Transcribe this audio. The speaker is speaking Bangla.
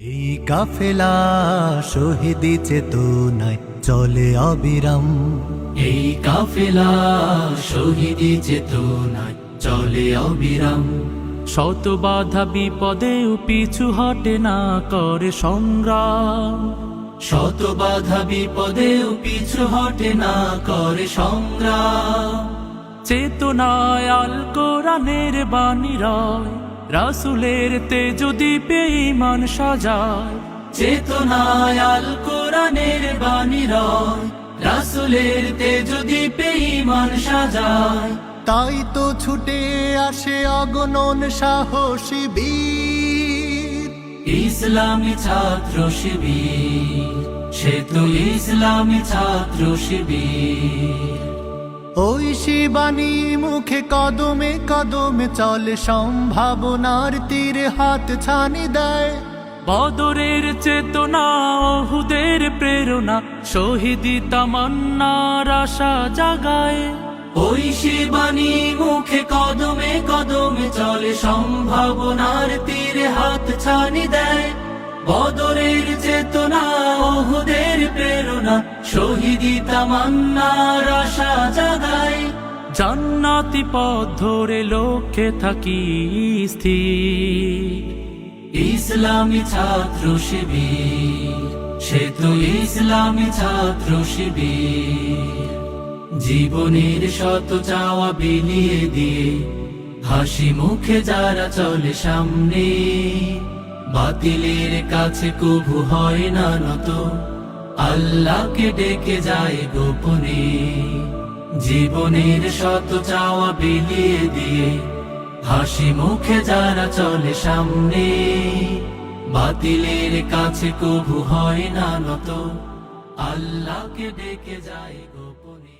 এই কাফেলা শহীদি চেতনায় চলে অবিরাম। এই কাফেলা শহীদি চেতনায় চলে অবিরাম। শত বাধা বিপদেও পিছু হটে না করে সংগ্রাম। শত বাধা বিপদেও পিছু হটে না করে সংগ্রাম। চেতনায় আল কোরআনের বাণী রয়, রাসূলের তেজ দীপে ঈমান সাজায়। চেতনায় আল কোরআনের বাণী রয়, রাসূলের তেজ দীপে ঈমান সাজায়। তাই তো ছুটে আসে অগণন সাহসী বীর। ইসলামী ছাত্র শিবির, সে তো ইসলামী ছাত্র শিবির। ওই শিবানী মুখে কদমে কদমে চলে, সম্ভাবনার তীরে হাত ছানি দেয়। বদরের চেতনা, ওহুদের প্রেরণা, শহীদি তামান্নার আশা জাগায়। ওই শিবানী মুখে কদমে কদমে চলে, সম্ভাবনার তীরে হাত ছানি দেয়। বদরের চেতনা, ওহুদের প্রেরণা, শহীদি তামান্নার আশা জাগায়। জান্নাতি পথ ধরে লক্ষ্যে থাকি স্থির। ইসলামী ছাত্র শিবির, সে তো ইসলামী ছাত্র শিবির। জীবনের শত চাওয়া বিলিয়ে দিয়ে হাসি মুখে যারা চলে সামনে, বাতিলের কাছে কভু হয় না নত, আল্লাহকে ডেকে যায় গোপনে। জীবনের শত চাওয়া বিলিয়ে দিয়ে হাসি মুখে যারা চলে সামনে, বাতিলের কাছে কভু হয় না নত, আল্লাহকে ডেকে যায় গোপনে।